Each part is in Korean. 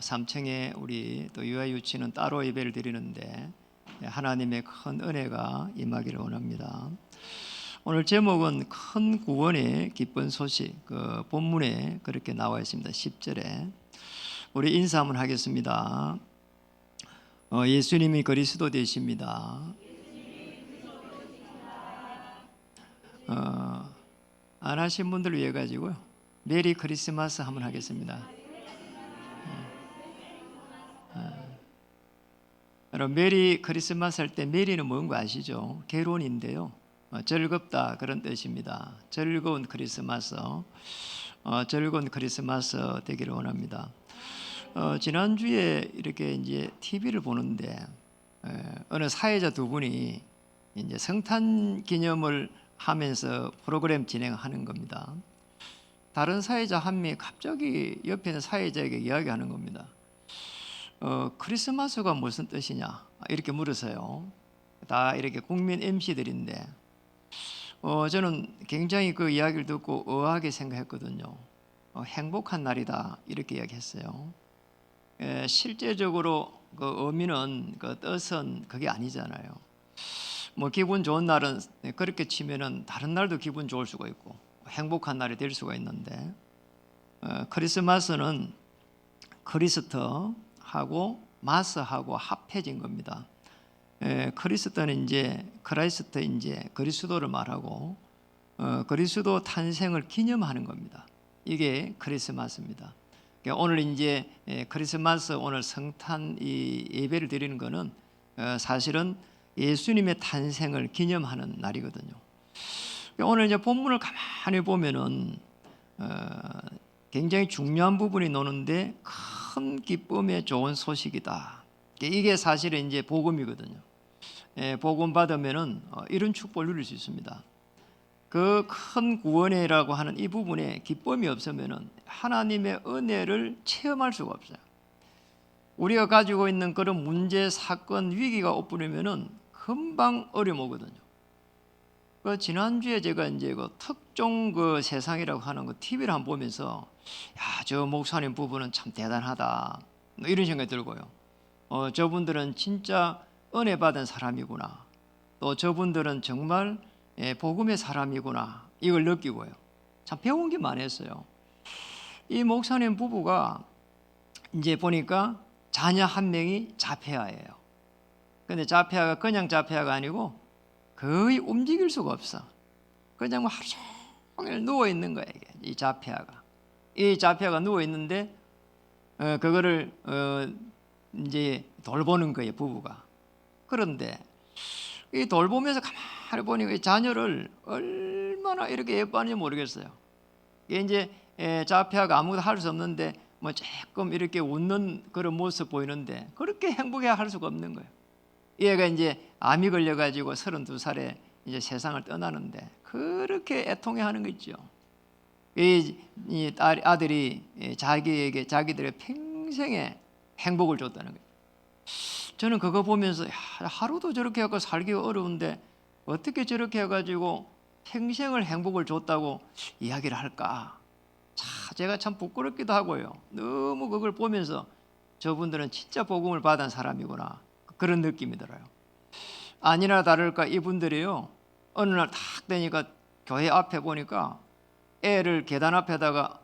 3층에 우리 또 유아 유치는 따로 예배를 드리는데 하나님의 큰 은혜가 임하기를 원합니다. 오늘 제목은 큰 구원의 기쁜 소식, 그 본문에 그렇게 나와 있습니다. 10절에 우리 인사 한번 하겠습니다. 예수님이 그리스도 되십니다. 안 하신 분들 위해 가지고요, 메리 크리스마스 한번 하겠습니다. 여러분, 메리 크리스마스 할 때 메리는 뭔 거 아시죠? 개론인데요, 즐겁다 그런 뜻입니다. 즐거운 크리스마스, 즐거운 크리스마스 되기를 원합니다. 지난주에 이렇게 이제 TV를 보는데 어느 사회자 두 분이 이제 성탄 기념을 하면서 프로그램 진행하는 겁니다. 다른 사회자 한 명이 갑자기 옆에 있는 사회자에게 이야기하는 겁니다. 크리스마스가 무슨 뜻이냐 이렇게 물으세요. 다 이렇게 국민 MC들인데 저는 굉장히 그 이야기를 듣고 의아하게 생각했거든요. 행복한 날이다 이렇게 이야기했어요. 실제적으로 그 의미는, 그 뜻은 그게 아니잖아요. 뭐 기분 좋은 날은 그렇게 치면은 다른 날도 기분 좋을 수가 있고 행복한 날이 될 수가 있는데, 크리스마스는 크리스트하고 마스하고 합해진 겁니다. 크리스트는 이제 크라이스트, 이제 그리스도를 말하고 그리스도 탄생을 기념하는 겁니다. 이게 크리스마스입니다. 오늘 이제 크리스마스, 오늘 성탄 이 예배를 드리는 것은 사실은 예수님의 탄생을 기념하는 날이거든요. 오늘 이제 본문을 가만히 보면은 굉장히 중요한 부분이 나오는데, 큰 기쁨의 좋은 소식이다. 이게 사실은 이제 복음이거든요. 복음 받으면은 이런 축복을 누릴 수 있습니다. 그 큰 구원이라고 하는 이 부분에 기쁨이 없으면은 하나님의 은혜를 체험할 수가 없어요. 우리가 가지고 있는 그런 문제, 사건, 위기가 엎으려면은 금방 어려움 오거든요. 그 지난주에 제가 이제 그 특종 그 세상이라고 하는 그 TV를 한번 보면서, 야, 저 목사님 부부는 참 대단하다 이런 생각이 들고요. 저분들은 진짜 은혜 받은 사람이구나. 또 저분들은 정말 복음의 사람이구나. 이걸 느끼고요. 참 배운 게 많았어요. 이 목사님 부부가 이제 보니까 자녀 한 명이 자폐아예요. 근데 자폐아가 그냥 자폐아가 아니고 거의 움직일 수가 없어. 그냥 뭐 하루 종일 누워 있는 거예요. 이 자폐아가. 이 자폐아가 누워 있는데 그거를 이제 돌보는 거예요, 부부가. 그런데 이 돌보면서 가만히 보니까 이 자녀를 얼마나 이렇게 예뻐하는지 모르겠어요. 이게 이제 자폐아가 아무것도 할 수 없는데 뭐 조금 이렇게 웃는 그런 모습 보이는데 그렇게 행복해 할 수가 없는 거예요. 얘가 이제 암이 걸려가지고 32살에 이제 세상을 떠나는데 그렇게 애통해하는 거 있죠. 이 아들이 자기에게 자기들의 평생에 행복을 줬다는 거예요. 저는 그거 보면서, 야, 하루도 저렇게 해서 살기가 어려운데 어떻게 저렇게 해가지고 평생을 행복을 줬다고 이야기를 할까? 제가 참 부끄럽기도 하고요. 너무 그걸 보면서 저분들은 진짜 복음을 받은 사람이구나, 그런 느낌이 들어요. 아니나 다를까 이분들이요, 어느 날 딱 되니까 교회 앞에 보니까 애를 계단 앞에다가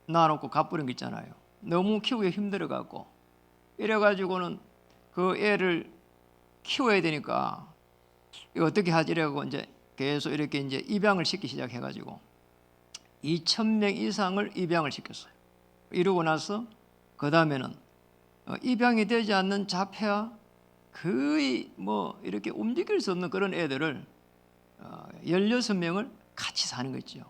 놔놓고 가버린 거 있잖아요. 너무 키우기 힘들어갖고 이래가지고는 그 애를 키워야 되니까 이거 어떻게 하지? 이래가지고 이제 계속 이렇게 이제 입양을 시키기 시작해가지고 2,000명 이상을 입양을 시켰어요. 이러고 나서 그 다음에는 입양이 되지 않는 자폐아, 거의 뭐 이렇게 움직일 수 없는 그런 애들을 16명을 같이 사는 거 있죠.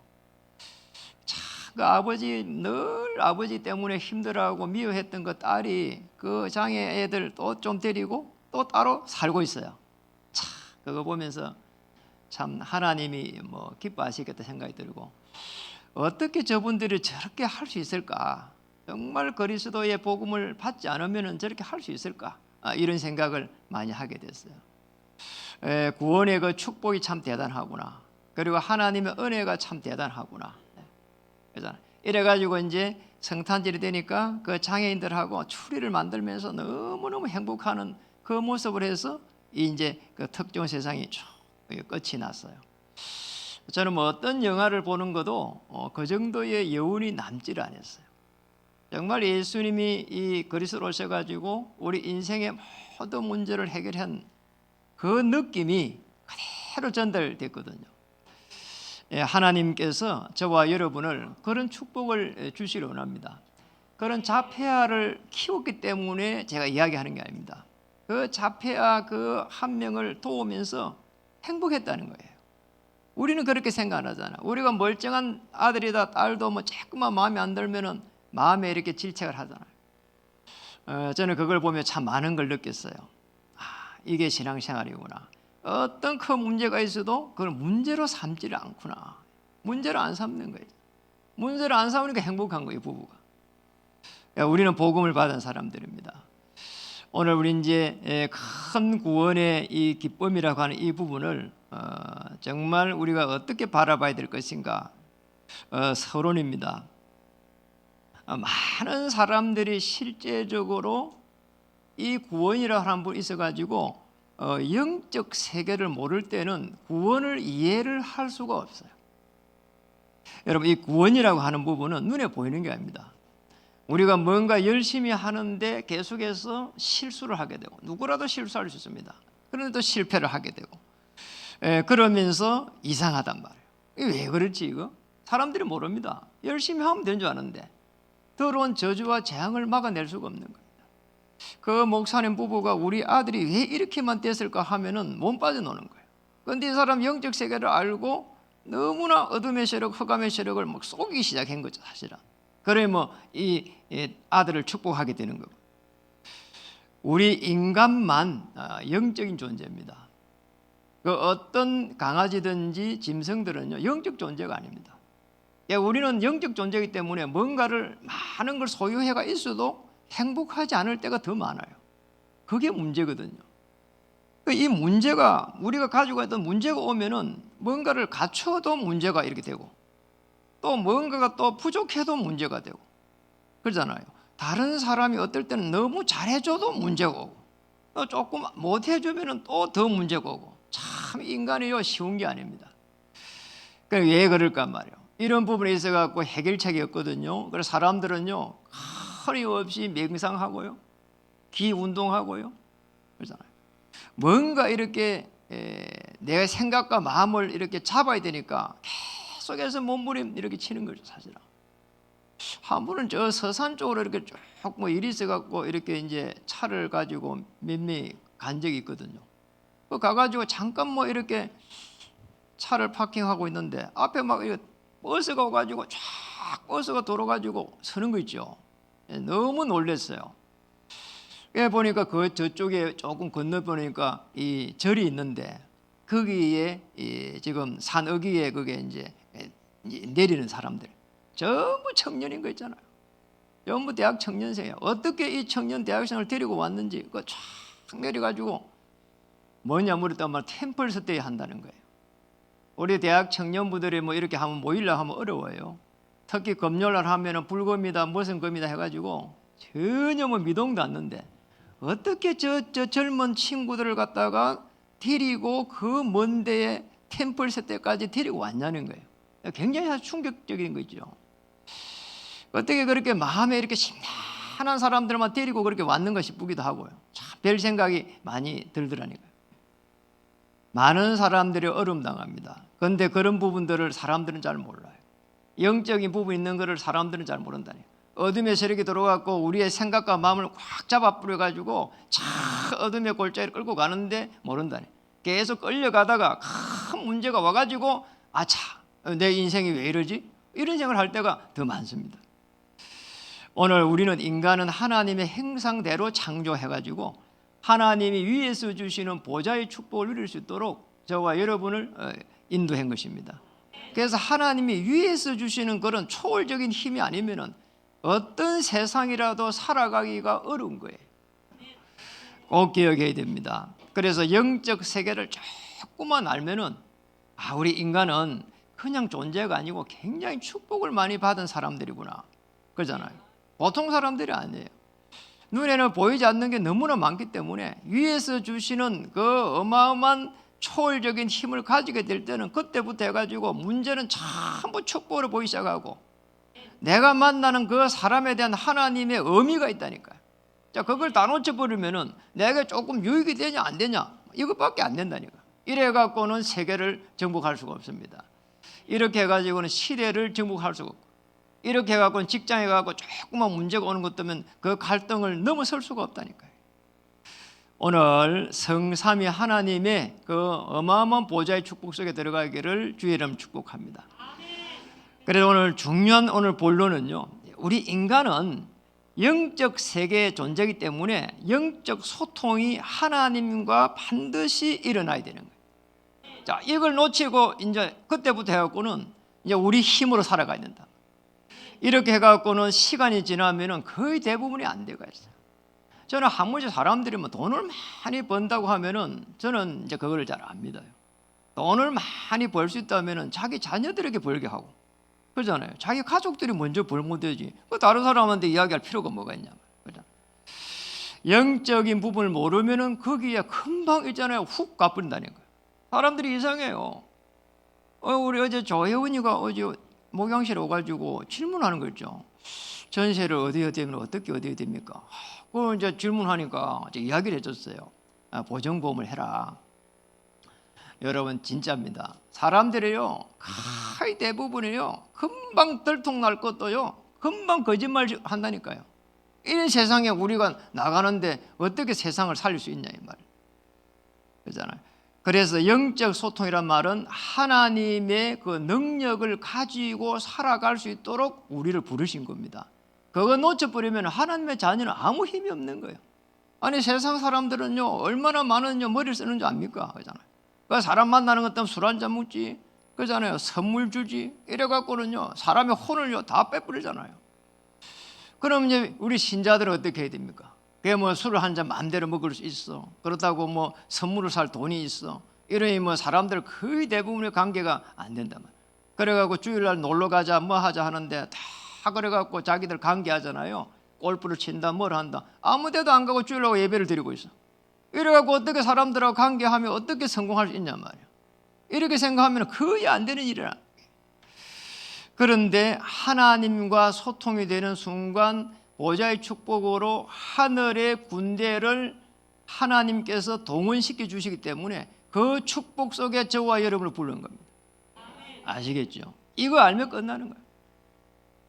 그 아버지, 늘 아버지 때문에 힘들어하고 미워했던 그 딸이 그 장애 애들 또 좀 데리고 또 따로 살고 있어요. 참, 그거 보면서 참 하나님이 뭐 기뻐하시겠다 생각이 들고, 어떻게 저분들이 저렇게 할 수 있을까? 정말 그리스도의 복음을 받지 않으면 저렇게 할 수 있을까? 이런 생각을 많이 하게 됐어요. 구원의 그 축복이 참 대단하구나. 그리고 하나님의 은혜가 참 대단하구나. 그래서 이래가지고 이제 성탄절이 되니까 그 장애인들하고 추리를 만들면서 너무너무 행복하는 그 모습을 해서 이제 그 특종 세상이 쭉 끝이 났어요. 저는 뭐 어떤 영화를 보는 것도 그 정도의 여운이 남지를 않았어요. 정말 예수님이 이 그리스도로 오셔가지고 우리 인생의 모든 문제를 해결한 그 느낌이 그대로 전달됐거든요. 하나님께서 저와 여러분을 그런 축복을 주시려 원합니다. 그런 자폐아를 키웠기 때문에 제가 이야기하는 게 아닙니다. 그 자폐아 그 한 명을 도우면서 행복했다는 거예요. 우리는 그렇게 생각 안 하잖아. 우리가 멀쩡한 아들이다 딸도 뭐 조금만 마음에 안 들면은 마음에 이렇게 질책을 하잖아요. 저는 그걸 보며 참 많은 걸 느꼈어요. 이게 신앙생활이구나. 어떤 큰 문제가 있어도 그걸 문제로 삼지를 않구나. 문제로 안 삼는 거예요. 문제로 안 삼으니까 행복한 거예요, 부부가. 우리는 복음을 받은 사람들입니다. 오늘 우리 이제 큰 구원의 이 기쁨이라고 하는 이 부분을 정말 우리가 어떻게 바라봐야 될 것인가 서론입니다. 많은 사람들이 실제적으로 이 구원이라고 하는 분이 있어가지고 영적 세계를 모를 때는 구원을 이해를 할 수가 없어요. 여러분, 이 구원이라고 하는 부분은 눈에 보이는 게 아닙니다. 우리가 뭔가 열심히 하는데 계속해서 실수를 하게 되고, 누구라도 실수할 수 있습니다. 그런데 또 실패를 하게 되고, 그러면서 이상하단 말이에요. 이게 왜 그렇지 이거? 사람들이 모릅니다. 열심히 하면 되는 줄 아는데 더러운 저주와 재앙을 막아낼 수가 없는 거예요. 그 목사님 부부가 우리 아들이 왜 이렇게만 됐을까 하면은 몸 빠져노는 거예요. 그런데 이 사람 영적 세계를 알고 너무나 어둠의 세력, 흑암의 세력을 막 쏘기 시작한 거죠, 사실은. 그래 이 아들을 축복하게 되는 거고. 우리 인간만 영적인 존재입니다. 그 어떤 강아지든지 짐승들은요 영적 존재가 아닙니다. 우리는 영적 존재이기 때문에 뭔가를 많은 걸 소유해가 있어도 행복하지 않을 때가 더 많아요. 그게 문제거든요. 이 문제가 우리가 가지고 있던 문제가 오면은 뭔가를 갖춰도 문제가 이렇게 되고 또 뭔가가 또 부족해도 문제가 되고 그러잖아요. 다른 사람이 어떨 때는 너무 잘해줘도 문제가 오고 또 조금 못해주면은 또 더 문제가 오고 참 인간이요 쉬운 게 아닙니다. 그러니까 왜 그럴까 말이에요. 이런 부분에 있어 갖고 해결책이 없거든요. 그래서 사람들은요 끊임없이 명상하고요, 기 운동하고요, 그러잖아요. 뭔가 이렇게 내 생각과 마음을 이렇게 잡아야 되니까 계속해서 몸부림 이렇게 치는 거죠, 사실은. 한 분은 저 서산 쪽으로 이렇게 쭉 일이 있어 갖고 이렇게 이제 차를 가지고 몇몇 간 적이 있거든요. 그 가가지고 잠깐 이렇게 차를 파킹하고 있는데 앞에 막 이거 버스가 와가지고 쫙 버스가 돌아가지고 서는 거 있죠. 너무 놀랐어요. 보니까 그 저쪽에 조금 건너 보니까 이 절이 있는데 거기에 지금 산 어귀에 그게 이제 내리는 사람들 전부 청년인 거 있잖아요. 전부 대학 청년생이에요. 어떻게 이 청년 대학생을 데리고 왔는지 그거 쫙 내려가지고 뭐냐 물었더니 템플 스테이 한다는 거예요. 우리 대학 청년부들이 이렇게 하면 모이려고 하면 어려워요. 특히 금요일날 하면은 불금이다 무슨 금이다 해가지고 전혀 미동도 않는데 어떻게 저 젊은 친구들을 갖다가 데리고 그 먼 데에 템플 스테이까지 데리고 왔냐는 거예요. 굉장히 충격적인 거 있죠. 어떻게 그렇게 마음에 이렇게 심란한 사람들만 데리고 그렇게 왔는가 싶기도 하고요. 참 별 생각이 많이 들더라니까요. 많은 사람들이 어려움당합니다. 그런데 그런 부분들을 사람들은 잘 몰라요. 영적인 부분 있는 것을 사람들은 잘 모른다니요. 어둠의 세력이 들어가고 우리의 생각과 마음을 꽉 잡아 뿌려가지고 참 어둠의 골짜기를 끌고 가는데 모른다니. 계속 끌려가다가 큰 문제가 와가지고 아차 내 인생이 왜 이러지? 이런 생각을 할 때가 더 많습니다. 오늘 우리는 인간은 하나님의 형상대로 창조해가지고 하나님이 위에서 주시는 보좌의 축복을 누릴 수 있도록 저와 여러분을 인도한 것입니다. 그래서 하나님이 위에서 주시는 그런 초월적인 힘이 아니면은 어떤 세상이라도 살아가기가 어려운 거예요. 꼭 기억해야 됩니다. 그래서 영적 세계를 조금만 알면은 우리 인간은 그냥 존재가 아니고 굉장히 축복을 많이 받은 사람들이구나, 그러잖아요. 보통 사람들이 아니에요. 눈에는 보이지 않는 게 너무나 많기 때문에 위에서 주시는 그 어마어마한 초월적인 힘을 가지게 될 때는 그때부터 해가지고 문제는 전부 축복으로 보이기 시작하고, 내가 만나는 그 사람에 대한 하나님의 의미가 있다니까요. 자, 그걸 다 놓쳐버리면은 내가 조금 유익이 되냐 안 되냐 이것밖에 안 된다니까. 이래 갖고는 세계를 정복할 수가 없습니다. 이렇게 해가지고는 시대를 정복할 수가 없고, 이렇게 해갖고는 직장에 가고 조금만 문제가 오는 것 때문에 그 갈등을 넘어설 수가 없다니까요. 오늘 성삼위 하나님의 그 어마어마한 보좌의 축복 속에 들어가기를 주의 이름 축복합니다. 그래서 오늘 중요한 오늘 본론은요, 우리 인간은 영적 세계의 존재이기 때문에 영적 소통이 하나님과 반드시 일어나야 되는 거예요. 자, 이걸 놓치고 이제 그때부터 해갖고는 이제 우리 힘으로 살아가야 된다. 이렇게 해갖고는 시간이 지나면은 거의 대부분이 안 되고 있어요. 저는 한무지 사람들이 뭐 돈을 많이 번다고 하면은 저는 이제 그거를 잘 안 믿어요. 돈을 많이 벌 수 있다면은 자기 자녀들에게 벌게 하고, 그러잖아요. 자기 가족들이 먼저 벌면 되지. 그 다른 사람한테 이야기할 필요가 뭐가 있냐. 그죠? 영적인 부분을 모르면은 거기에 금방 있잖아요. 훅 가버린다는 거예요. 사람들이 이상해요. 우리 어제 조혜원이가 어제 목양실에 오가지고 질문하는 거 있죠. 전세를 어디에 되면 어떻게 어디에 됩니까? 그 이제 질문하니까 이제 이야기를 해줬어요. 보증보험을 해라. 여러분 진짜입니다. 사람들이요 거의 대부분이요 금방 들통날 것도요 금방 거짓말 한다니까요. 이런 세상에 우리가 나가는데 어떻게 세상을 살릴 수 있냐 이 말이에요. 그렇잖아요. 그래서 영적 소통이란 말은 하나님의 그 능력을 가지고 살아갈 수 있도록 우리를 부르신 겁니다. 그거 놓쳐버리면 하나님의 자녀는 아무 힘이 없는 거예요. 아니 세상 사람들은요 얼마나 많은 머리를 쓰는 줄 압니까? 그렇잖아요. 그 사람 만나는 것 때문에 술 한잔 먹지, 그러잖아요. 선물 주지, 이래갖고는요 사람의 혼을요 다 빼버리잖아요. 그럼 이제 우리 신자들은 어떻게 해야 됩니까? 그게 뭐 술을 한 잔 마음대로 먹을 수 있어, 그렇다고 뭐 선물을 살 돈이 있어, 이러니 뭐 사람들 거의 대부분의 관계가 안 된단 말이에요. 그래갖고 주일날 놀러 가자 뭐 하자 하는데 다 그래갖고 자기들 관계하잖아요. 골프를 친다 뭘 한다, 아무 데도 안 가고 주일날 예배를 드리고 있어. 이래갖고 어떻게 사람들하고 관계하면 어떻게 성공할 수 있냔 말이에요. 이렇게 생각하면 거의 안 되는 일이라. 그런데 하나님과 소통이 되는 순간 보좌의 축복으로 하늘의 군대를 하나님께서 동원시켜 주시기 때문에 그 축복 속에 저와 여러분을 부르는 겁니다. 아시겠죠? 이거 알면 끝나는 거예요.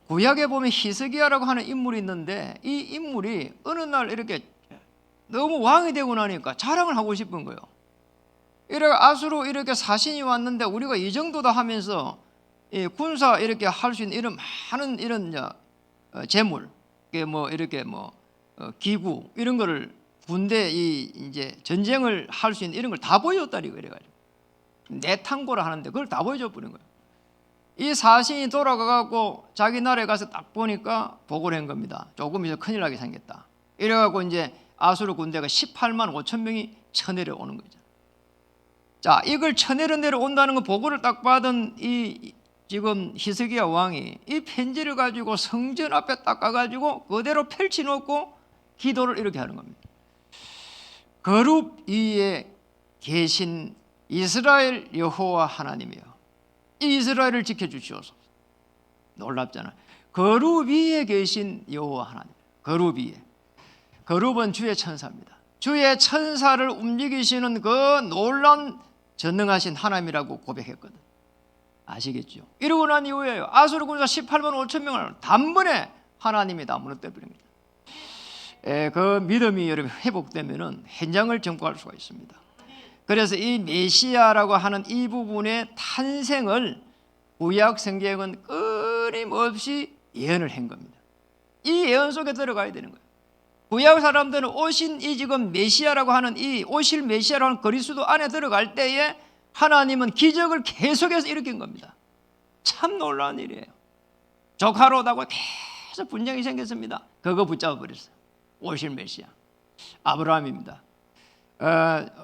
구약에 보면 히스기야라고 하는 인물이 있는데 이 인물이 어느 날 이렇게 너무 왕이 되고 나니까 자랑을 하고 싶은 거예요. 이렇게 아수로 이렇게 사신이 왔는데 우리가 이 정도다 하면서 군사 이렇게 할 수 있는 이런 많은 이런 재물, 뭐 이렇게 기구 이런 거를 군대 이제 전쟁을 할 수 있는 이런 걸 다 보여줬다니 그래가지고 내탕고를 하는데 그걸 다 보여줘 버린 거예요. 이 사신이 돌아가갖고 자기 나라에 가서 딱 보니까 보고를 한 겁니다. 조금 이제 큰일 나게 생겼다. 이래갖고 이제 아수르 군대가 18만 5천 명이 쳐내려 오는 거죠. 자, 이걸 쳐내려 내려온다는 거 보고를 딱 받은 이 지금 히스기야 왕이 이 편지를 가지고 성전 앞에 딱 가가지고 그대로 펼쳐놓고 기도를 이렇게 하는 겁니다. 거룩 위에 계신 이스라엘 여호와 하나님이여, 이 이스라엘을 지켜주시옵소서. 놀랍잖아요. 거룩 위에 계신 여호와 하나님. 거룩 위에. 거룩은 주의 천사입니다. 주의 천사를 움직이시는 그 놀라운 전능하신 하나님이라고 고백했거든. 아시겠죠? 이러고 난 이후에요 아수르 군사 18만 5천 명을 단번에 하나님이 다 무너뜨려버립니다. 그 믿음이 여러분 회복되면은 현장을 정복할 수가 있습니다. 그래서 이 메시아라고 하는 이 부분의 탄생을 구약 성경은 끊임없이 예언을 한 겁니다. 이 예언 속에 들어가야 되는 거예요. 구약 사람들은 오신 이 지금 메시아라고 하는 이 오실 메시아라고 하는 그리스도 안에 들어갈 때에 하나님은 기적을 계속해서 일으킨 겁니다. 참 놀라운 일이에요. 조카로다고 계속 분쟁이 생겼습니다. 그거 붙잡아 버렸어요. 오실 메시아 아브라함입니다.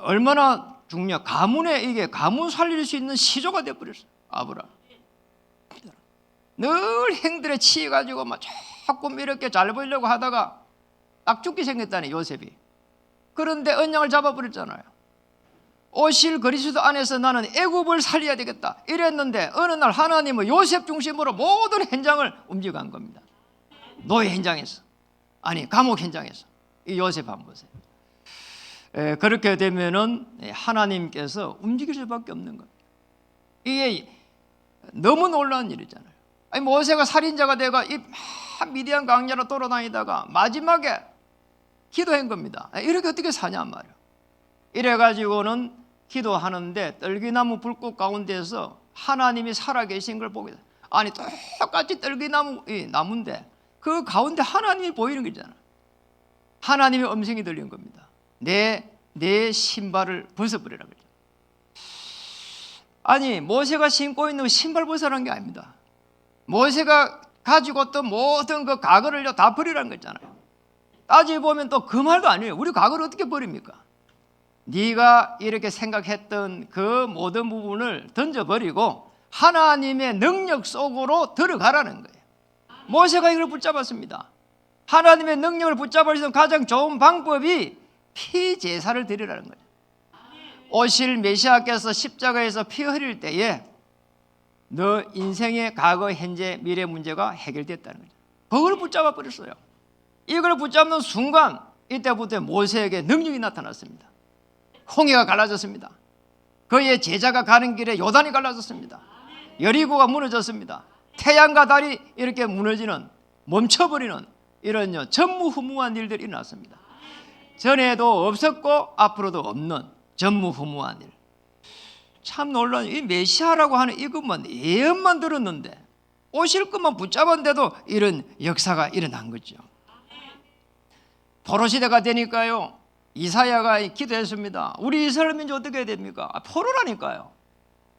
얼마나 중요, 가문에 이게 가문 살릴 수 있는 시조가 되어버렸어요. 아브라함. 늘 행들에 치여가지고 막 조금 이렇게 잘 보이려고 하다가 딱 죽게 생겼다니 요셉이. 그런데 언양을 잡아버렸잖아요. 오실 그리스도 안에서 나는 애굽을 살려야 되겠다 이랬는데 어느 날 하나님은 요셉 중심으로 모든 현장을 움직여간 겁니다. 노예 현장에서, 아니 감옥 현장에서. 이 요셉 한번 보세요. 그렇게 되면은 하나님께서 움직일 수밖에 없는 거예요. 이게 너무 놀라운 일이잖아요. 아니 모세가 살인자가 되가 이 미디안 광야로 돌아다니다가 마지막에 기도한 겁니다. 이렇게 어떻게 사냐 말이에요. 이래가지고는 기도하는데 떨기나무 불꽃 가운데서 하나님이 살아계신 걸 보게 돼요. 아니 똑같이 떨기나무 나무인데 그 가운데 하나님이 보이는 거잖아요. 하나님의 음성이 들리는 겁니다. 내 신발을 벗어버리라 그래요. 아니 모세가 신고 있는 신발 벗으라는 게 아닙니다. 모세가 가지고 있던 모든 그 과거를 다 버리라는 거잖아요. 따지고 보면 또 그 말도 아니에요. 우리 과거를 어떻게 버립니까? 네가 이렇게 생각했던 그 모든 부분을 던져버리고 하나님의 능력 속으로 들어가라는 거예요. 모세가 이걸 붙잡았습니다. 하나님의 능력을 붙잡을 수 있는 가장 좋은 방법이 피 제사를 드리라는 거예요. 오실 메시아께서 십자가에서 피 흘릴 때에 너 인생의 과거, 현재, 미래 문제가 해결됐다는 거죠. 그걸 붙잡아 버렸어요. 이걸 붙잡는 순간 이때부터 모세에게 능력이 나타났습니다. 홍해가 갈라졌습니다. 그의 제자가 가는 길에 요단이 갈라졌습니다. 여리고가 무너졌습니다. 태양과 달이 이렇게 무너지는, 멈춰버리는 이런 전무후무한 일들이 일어났습니다. 전에도 없었고 앞으로도 없는 전무후무한 일. 참 놀라운, 이 메시아라고 하는 이것만 예언만 들었는데 오실 것만 붙잡았는데도 이런 역사가 일어난 거죠. 포로시대가 되니까요, 이사야가 기도했습니다. 우리 이스라엘 민족 어떻게 해야 됩니까? 포로라니까요.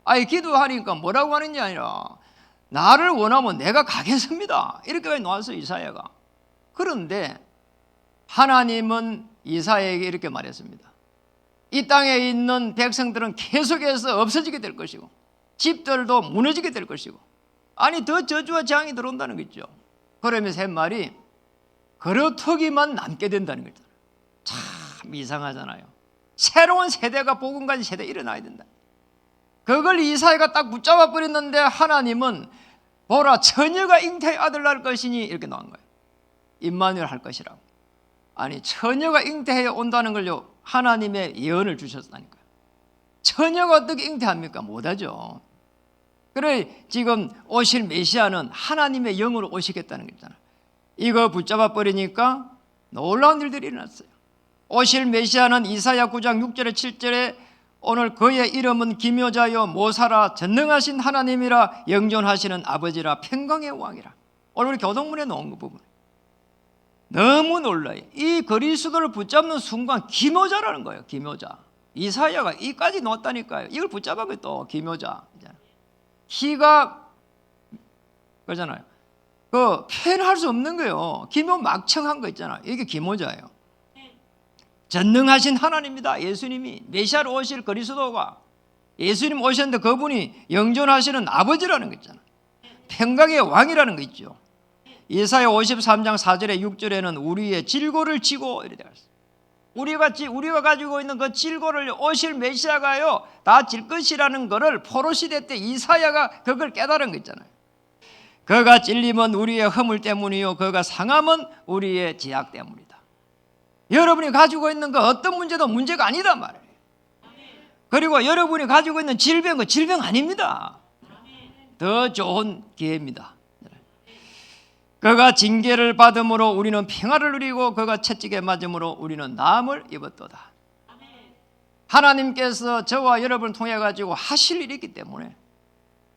아니 기도하니까 뭐라고 하는 게 아니라 나를 원하면 내가 가겠습니다 이렇게 나왔어요, 이사야가. 그런데 하나님은 이사야에게 이렇게 말했습니다. 이 땅에 있는 백성들은 계속해서 없어지게 될 것이고 집들도 무너지게 될 것이고, 아니 더 저주와 재앙이 들어온다는 거죠. 그러면서 한 말이 그렇다기만 남게 된다는 거죠. 참 이상하잖아요. 새로운 세대가 복음 가진 세대가 일어나야 된다. 그걸 이사야가 딱 붙잡아 버렸는데 하나님은 보라 처녀가 잉태의 아들 낳을 것이니 이렇게 나온 거예요. 임마누엘 할 것이라고. 아니 처녀가 잉태해 온다는 걸요 하나님의 예언을 주셨다니까요. 처녀가 어떻게 잉태합니까? 못하죠. 그래 지금 오실 메시아는 하나님의 영으로 오시겠다는 거잖아요. 이거 붙잡아 버리니까 놀라운 일들이 일어났어요. 오실 메시아는 이사야 9장 6절에 7절에 오늘 그의 이름은 기묘자요 모사라 전능하신 하나님이라 영존하시는 아버지라 평강의 왕이라. 오늘 우리 교동문에 놓은 그 부분 너무 놀라요. 이 그리스도를 붙잡는 순간 기묘자라는 거예요. 기묘자. 이사야가 이까지 놓았다니까요. 이걸 붙잡아요. 또 기묘자. 키가 그러잖아요. 그 표현할 수 없는 거예요. 기묘막청한 거 있잖아요. 이게 기묘자예요. 전능하신 하나님입니다. 예수님이 메시아로 오실 그리스도가 예수님 오셨는데 그분이 영존하시는 아버지라는 거 있잖아요. 평강의 왕이라는 거 있죠. 예사야 53장 4절에 6절에는 우리의 질고를 지고 이렇게 되어 있어요. 우리가 가지고 있는 그 질고를 오실 메시아가요 다 질 것이라는 것을 포로시대 때 이사야가 그걸 깨달은 거 있잖아요. 그가 찔림은 우리의 허물 때문이요 그가 상함은 우리의 죄악 때문이다. 여러분이 가지고 있는 그 어떤 문제도 문제가 아니다 말이에요. 그리고 여러분이 가지고 있는 질병은 질병 아닙니다. 더 좋은 기회입니다. 그가 징계를 받음으로 우리는 평화를 누리고 그가 채찍에 맞음으로 우리는 나음을 입었도다. 하나님께서 저와 여러분을 통해 가지고 하실 일이 있기 때문에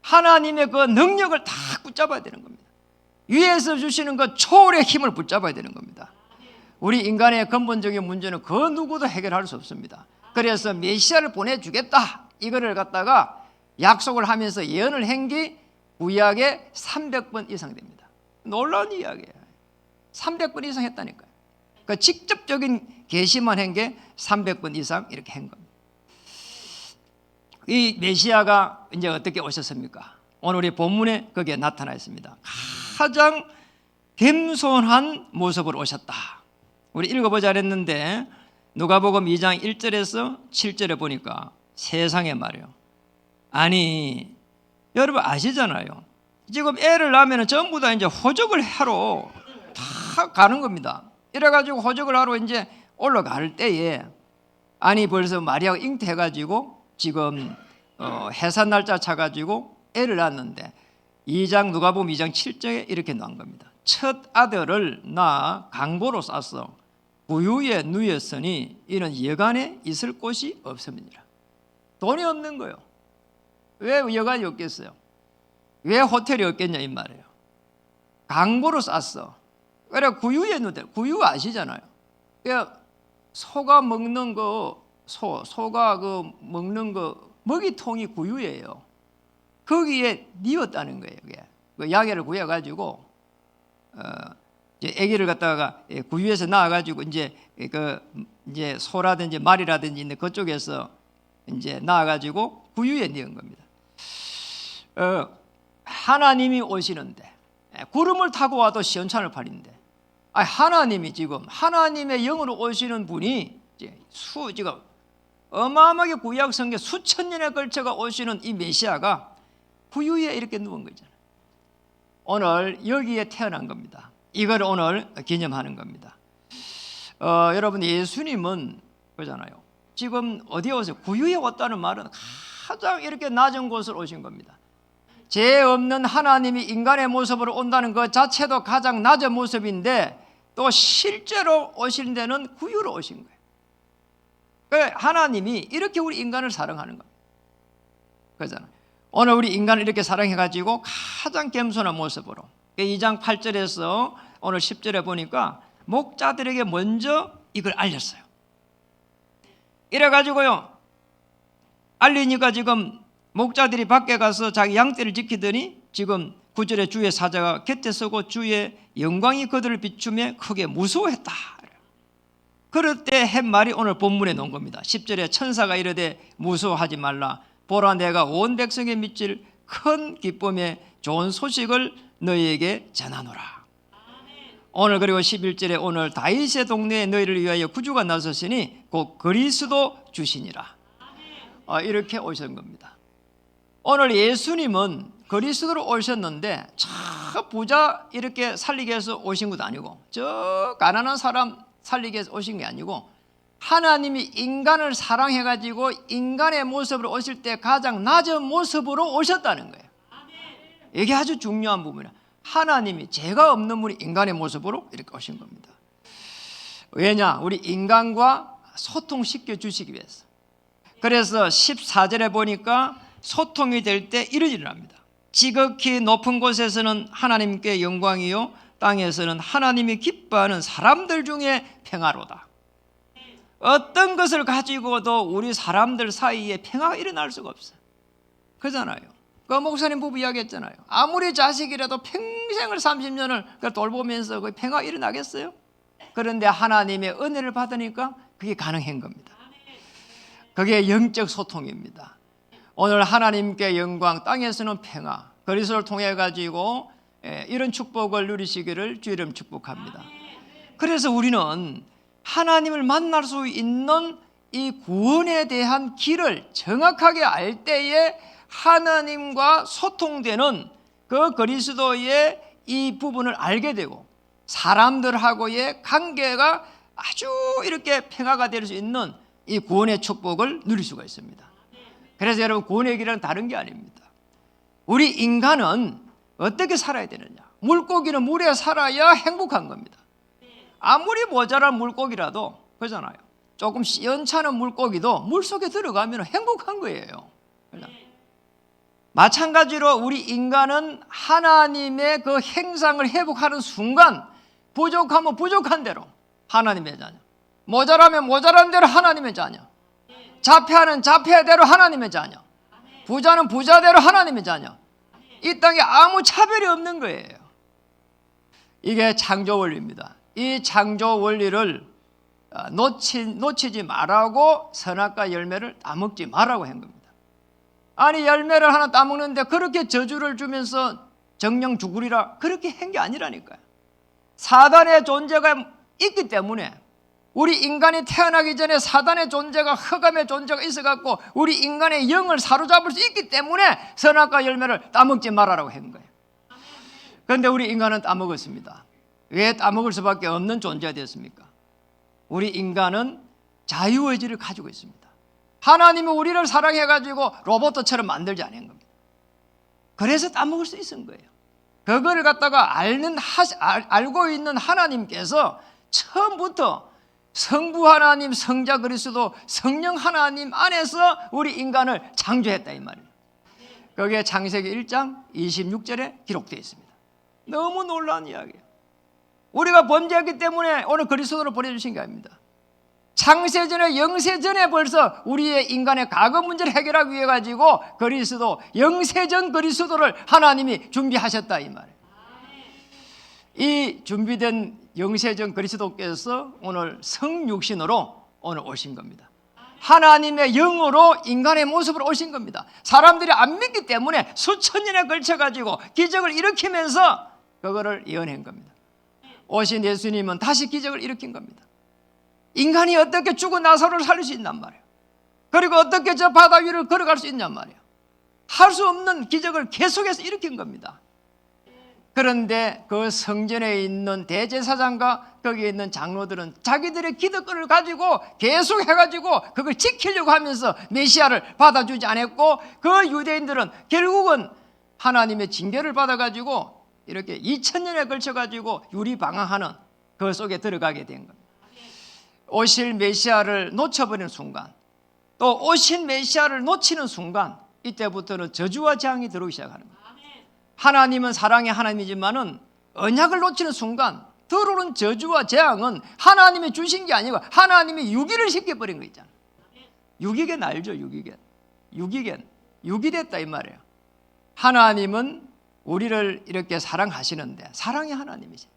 하나님의 그 능력을 다 붙잡아야 되는 겁니다. 위에서 주시는 그 초월의 힘을 붙잡아야 되는 겁니다. 우리 인간의 근본적인 문제는 그 누구도 해결할 수 없습니다. 그래서 메시아를 보내주겠다 이거를 갖다가 약속을 하면서 예언을 한 게 구약에 300번 이상 됩니다. 놀라운 이야기예요. 300번 이상 했다니까요. 그 직접적인 계시만 한 게 300번 이상 이렇게 한 겁니다. 이 메시아가 이제 어떻게 오셨습니까? 오늘 우리 본문에 거기에 나타나 있습니다. 가장 겸손한 모습으로 오셨다. 우리 읽어보자 그랬는데 누가복음 2장 1절에서 7절에 보니까 세상에 말이에요. 아니 여러분 아시잖아요. 지금 애를 낳으면 전부 다 이제 호적을 하러 다 가는 겁니다. 이래가지고 호적을 하러 이제 올라갈 때에 아니 벌써 마리아가 잉태해가지고 지금 해산 날짜 차가지고 애를 낳았는데 누가복음 2장 7절에 이렇게 나온 겁니다. 첫 아들을 낳아 강보로 쌌어 구유에 누였으니 이는 여간에 있을 곳이 없음이니라. 돈이 없는 거예요. 왜 여간이 없겠어요? 왜 호텔이 없겠냐 이 말이에요. 강보로 쌌어. 그래 구유에 누대. 구유 아시잖아요. 소가 먹는 거 소가 먹는 거 먹이통이 구유예요. 거기에 뉘었다는 거예요. 그게 그 야개를 구해가지고 이제 아기를 갖다가 구유에서 낳아가지고 이제 이제 소라든지 말이라든지 있는 그쪽에서 이제 낳아가지고 구유에 뉘은 겁니다. 하나님이 오시는데 구름을 타고 와도 시원찮을 판인데 하나님이 지금 하나님의 영으로 오시는 분이 지금 어마어마하게 구약 성경 수천 년에 걸쳐가 오시는 이 메시아가 구유에 이렇게 누운 거잖아요. 오늘 여기에 태어난 겁니다. 이걸 오늘 기념하는 겁니다. 여러분 예수님은 그러잖아요. 지금 어디에 오세요? 구유에 왔다는 말은 가장 이렇게 낮은 곳으로 오신 겁니다. 죄 없는 하나님이 인간의 모습으로 온다는 것 자체도 가장 낮은 모습인데 또 실제로 오신 데는 구유로 오신 거예요. 하나님이 이렇게 우리 인간을 사랑하는 겁니다. 그러잖아요. 오늘 우리 인간을 이렇게 사랑해가지고 가장 겸손한 모습으로 2장 8절에서 오늘 10절에 보니까 목자들에게 먼저 이걸 알렸어요. 이래가지고요 알리니까 지금 목자들이 밖에 가서 자기 양떼를 지키더니 지금 9절에 주의 사자가 곁에 서고 주의 영광이 그들을 비추며 크게 무서워했다. 그럴 때 한 말이 오늘 본문에 놓은 겁니다. 10절에 천사가 이르되 무서워하지 말라. 보라 내가 온 백성에 미칠 큰 기쁨의 좋은 소식을 너희에게 전하노라. 오늘 그리고 11절에 오늘 다윗의 동네에 너희를 위하여 구주가 나섰으니 곧 그리스도 주시니라. 이렇게 오신 겁니다. 오늘 예수님은 그리스도로 오셨는데 저 부자 이렇게 살리기 위해서 오신 것도 아니고 저 가난한 사람 살리기 위해서 오신 게 아니고 하나님이 인간을 사랑해가지고 인간의 모습으로 오실 때 가장 낮은 모습으로 오셨다는 거예요. 이게 아주 중요한 부분이에요. 하나님이 죄가 없는 분이 인간의 모습으로 이렇게 오신 겁니다. 왜냐? 우리 인간과 소통시켜 주시기 위해서. 그래서 14절에 보니까 소통이 될 때 이런 일을 합니다. 지극히 높은 곳에서는 하나님께 영광이요 땅에서는 하나님이 기뻐하는 사람들 중에 평화로다. 어떤 것을 가지고도 우리 사람들 사이에 평화가 일어날 수가 없어요. 그러잖아요. 그 목사님 부부 이야기했잖아요. 아무리 자식이라도 평생을 30년을 돌보면서 그 평화가 일어나겠어요? 그런데 하나님의 은혜를 받으니까 그게 가능한 겁니다. 그게 영적 소통입니다. 오늘 하나님께 영광, 땅에서는 평화, 그리스도를 통해 가지고 이런 축복을 누리시기를 주 이름 축복합니다. 그래서 우리는 하나님을 만날 수 있는 이 구원에 대한 길을 정확하게 알 때에 하나님과 소통되는 그 그리스도의 이 부분을 알게 되고 사람들하고의 관계가 아주 이렇게 평화가 될 수 있는 이 구원의 축복을 누릴 수가 있습니다. 그래서 여러분 구원의 길은 다른 게 아닙니다. 우리 인간은 어떻게 살아야 되느냐? 물고기는 물에 살아야 행복한 겁니다. 아무리 모자란 물고기라도 그러잖아요. 조금 시원찮은 물고기도 물속에 들어가면 행복한 거예요. 마찬가지로 우리 인간은 하나님의 그 행상을 회복하는 순간 부족하면 부족한 대로 하나님의 자녀, 모자라면 모자란 대로 하나님의 자녀, 자폐하는 자폐대로 하나님의 자녀, 부자는 부자대로 하나님의 자녀. 이 땅에 아무 차별이 없는 거예요. 이게 창조 원리입니다. 이 창조 원리를 놓치지 말라고 선악과 열매를 따먹지 말라고 한 겁니다. 아니 열매를 하나 따먹는데 그렇게 저주를 주면서 정령 죽으리라 그렇게 한 게 아니라니까요. 사단의 존재가 있기 때문에 우리 인간이 태어나기 전에 사단의 존재가 흑암의 존재가 있어갖고 우리 인간의 영을 사로잡을 수 있기 때문에 선악과 열매를 따먹지 말아라고 한 거예요. 그런데 우리 인간은 따먹었습니다. 왜 따먹을 수밖에 없는 존재가 되었습니까? 우리 인간은 자유의지를 가지고 있습니다. 하나님이 우리를 사랑해가지고 로봇처럼 만들지 않은 겁니다. 그래서 따먹을 수 있은 거예요. 그걸 갖다가 알고 있는 하나님께서 처음부터 성부 하나님, 성자 그리스도, 성령 하나님 안에서 우리 인간을 창조했다 이 말이에요. 거기에 창세기 1장 26절에 기록되어 있습니다. 너무 놀라운 이야기예요. 우리가 범죄했기 때문에 오늘 그리스도로 보내주신 게 아닙니다. 창세전에 영세전에 벌써 우리의 인간의 과거 문제를 해결하기 위해 가지고 그리스도, 영세전 그리스도를 하나님이 준비하셨다 이 말이에요. 이 준비된 영세전 그리스도께서 오늘 성육신으로 오늘 오신 겁니다. 하나님의 영으로 인간의 모습으로 오신 겁니다. 사람들이 안 믿기 때문에 수천 년에 걸쳐 가지고 기적을 일으키면서 그거를 예언한 겁니다. 오신 예수님은 다시 기적을 일으킨 겁니다. 인간이 어떻게 죽은 나사로를 살릴 수 있냔 말이에요. 그리고 어떻게 저 바다 위를 걸어갈 수 있냔 말이에요. 할 수 없는 기적을 계속해서 일으킨 겁니다. 그런데 그 성전에 있는 대제사장과 거기에 있는 장로들은 자기들의 기득권을 가지고 계속 해가지고 그걸 지키려고 하면서 메시아를 받아주지 않았고 그 유대인들은 결국은 하나님의 징계를 받아가지고 이렇게 2000년에 걸쳐가지고 유리방황하는 그 속에 들어가게 된 겁니다. 오실 메시아를 놓쳐버리는 순간, 또 오신 메시아를 놓치는 순간 이때부터는 저주와 재앙이 들어오기 시작하는 겁니다. 하나님은 사랑의 하나님이지만은 언약을 놓치는 순간 들어오는 저주와 재앙은 하나님이 주신 게 아니고 하나님이 유기를 시켜버린 거 있잖아요. 유기견 알죠? 유기견 유기됐다 이 말이에요. 하나님은 우리를 이렇게 사랑하시는데 사랑의 하나님이세요.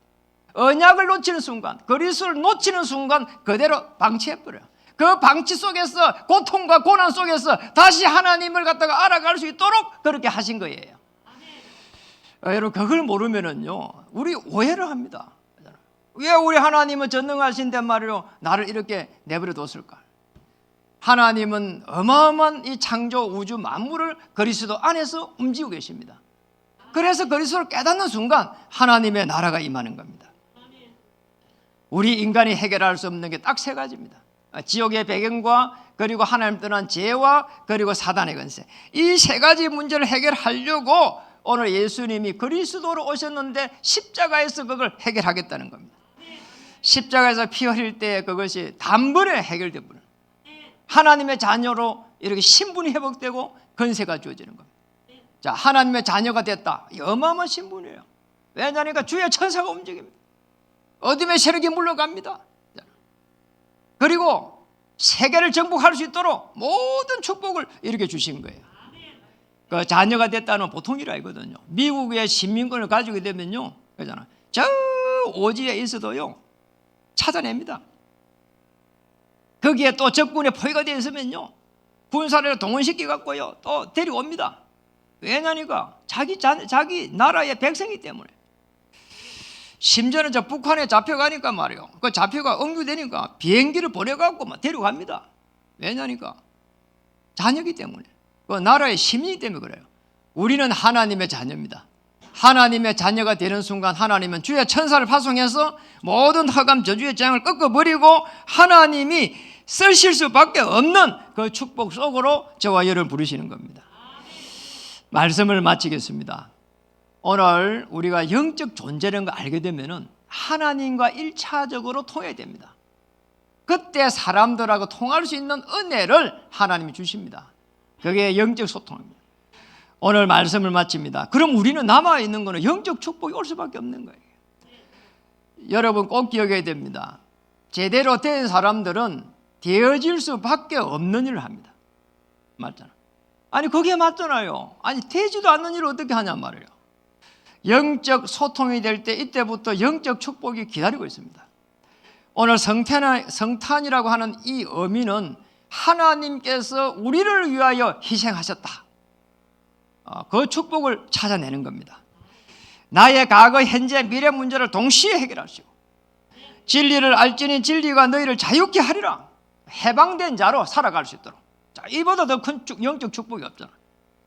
언약을 놓치는 순간, 그리스도를 놓치는 순간 그대로 방치해버려요. 그 방치 속에서, 고통과 고난 속에서 다시 하나님을 갖다가 알아갈 수 있도록 그렇게 하신 거예요. 여러분 그걸 모르면은요 우리 오해를 합니다. 왜 우리 하나님은 전능하신데 말이요 나를 이렇게 내버려 뒀을까? 하나님은 어마어마한 이 창조 우주 만물을 그리스도 안에서 움직이고 계십니다. 그래서 그리스도를 깨닫는 순간 하나님의 나라가 임하는 겁니다. 우리 인간이 해결할 수 없는 게 딱 세 가지입니다. 지옥의 배경과 그리고 하나님 떠난 죄와 그리고 사단의 권세, 이 세 가지 문제를 해결하려고 오늘 예수님이 그리스도로 오셨는데 십자가에서 그걸 해결하겠다는 겁니다. 십자가에서 피 흘릴 때 그것이 단번에 해결돼 버려요. 하나님의 자녀로 이렇게 신분이 회복되고 권세가 주어지는 겁니다. 자, 하나님의 자녀가 됐다. 이 어마어마한 신분이에요. 왜냐하니까 주의 천사가 움직입니다. 어둠의 세력이 물러갑니다. 그리고 세계를 정복할 수 있도록 모든 축복을 이렇게 주신 거예요. 그 자녀가 됐다는 보통 일 아니거든요. 미국의 시민권을 가지게 되면요, 그잖아. 저 오지에 있어도요 찾아냅니다. 거기에 또 적군의 포위가 되어 있으면요 군사를 동원시켜 갖고요 또 데려옵니다. 왜냐니까 자기 나라의 백성이기 때문에. 심지어는 저 북한에 잡혀가니까 말이요, 그 잡혀가 억류되니까 비행기를 보내갖고 막 데려갑니다. 왜냐니까 자녀이기 때문에, 그 나라의 시민이기 때문에 그래요. 우리는 하나님의 자녀입니다. 하나님의 자녀가 되는 순간 하나님은 주의 천사를 파송해서 모든 흑암 저주의 재앙을 꺾어버리고 하나님이 쓰실 수밖에 없는 그 축복 속으로 저와 여러분을 부르시는 겁니다. 말씀을 마치겠습니다. 오늘 우리가 영적 존재라는 걸 알게 되면은 하나님과 1차적으로 통해야 됩니다. 그때 사람들하고 통할 수 있는 은혜를 하나님이 주십니다. 그게 영적 소통입니다. 오늘 말씀을 마칩니다. 그럼 우리는 남아있는 거는 영적 축복이 올 수밖에 없는 거예요. 여러분 꼭 기억해야 됩니다. 제대로 된 사람들은 되어질 수밖에 없는 일을 합니다. 맞잖아. 아니 그게 맞잖아요. 아니 되지도 않는 일을 어떻게 하냔 말이에요. 영적 소통이 될 때 이때부터 영적 축복이 기다리고 있습니다. 오늘 성탄이라고 하는 이 의미는 하나님께서 우리를 위하여 희생하셨다. 그 축복을 찾아내는 겁니다. 나의 과거, 현재, 미래 문제를 동시에 해결하시고 진리를 알지니 진리가 너희를 자유케 하리라. 해방된 자로 살아갈 수 있도록. 자, 이보다 더 큰 영적 축복이 없잖아.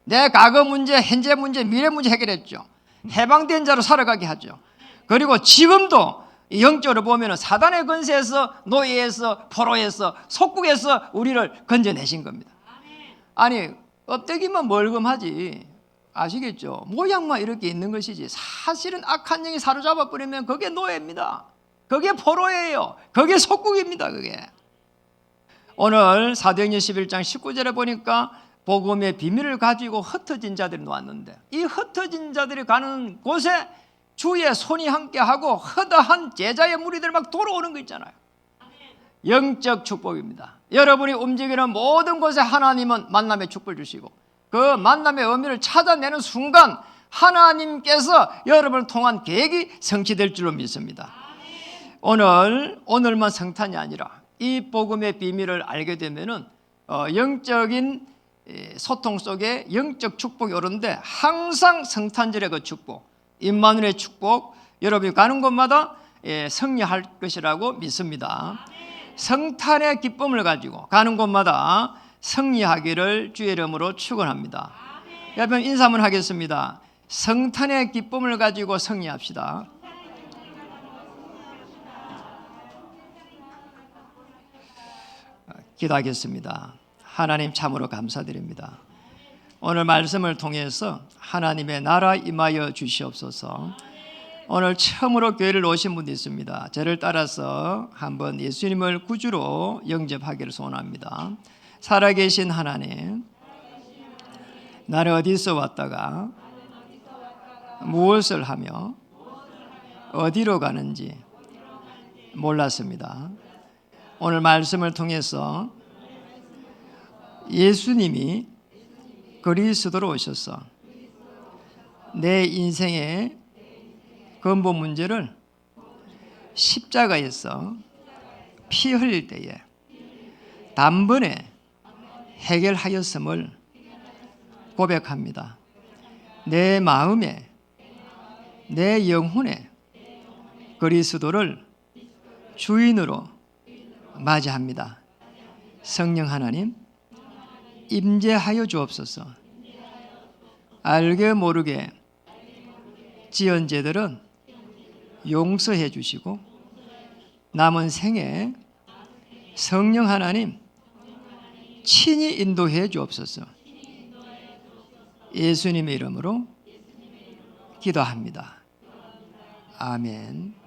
내 과거 문제, 현재 문제, 미래 문제 해결했죠. 해방된 자로 살아가게 하죠. 그리고 지금도 영적으로 보면 사단의 권세에서, 노예에서, 포로에서, 속국에서 우리를 건져내신 겁니다. 아니 껍데기만 멀금하지, 아시겠죠? 모양만 이렇게 있는 것이지 사실은 악한 영이 사로잡아 버리면 그게 노예입니다. 그게 포로예요. 그게 속국입니다. 그게. 오늘 사도행전 11장 19절에 보니까 복음의 비밀을 가지고 흩어진 자들이 놓았는데, 이 흩어진 자들이 가는 곳에 주의 손이 함께하고 허다한 제자의 무리들 막 돌아오는 거 있잖아요. 영적 축복입니다. 여러분이 움직이는 모든 곳에 하나님은 만남의 축복을 주시고 그 만남의 의미를 찾아내는 순간 하나님께서 여러분을 통한 계획이 성취될 줄로 믿습니다. 오늘만 성탄이 아니라 이 복음의 비밀을 알게 되면은 영적인 소통 속에 영적 축복이 오는데, 항상 성탄절의 그 축복, 임마누엘의 축복, 여러분이 가는 곳마다 승리할 것이라고 믿습니다. 성탄의 기쁨을 가지고 가는 곳마다 승리하기를 주의 이름으로 축원합니다. 여러분 인사 한번 하겠습니다. 성탄의 기쁨을 가지고 승리합시다. 기도하겠습니다. 하나님 참으로 감사드립니다. 오늘 말씀을 통해서 하나님의 나라 임하여 주시옵소서. 오늘 처음으로 교회를 오신 분도 있습니다. 저를 따라서 한번 예수님을 구주로 영접하기를 소원합니다. 살아계신 하나님, 나는 어디서 왔다가 무엇을 하며 어디로 가는지 몰랐습니다. 오늘 말씀을 통해서 예수님이 그리스도로 오셔서 내 인생의 근본 문제를 십자가에서 피 흘릴 때에 단번에 해결하였음을 고백합니다. 내 마음에, 내 영혼에 그리스도를 주인으로 맞이합니다. 성령 하나님, 임재하여 주옵소서. 알게 모르게 지은 죄들은 용서해 주시고 남은 생에 성령 하나님 친히 인도해 주옵소서. 예수님의 이름으로 기도합니다. 아멘.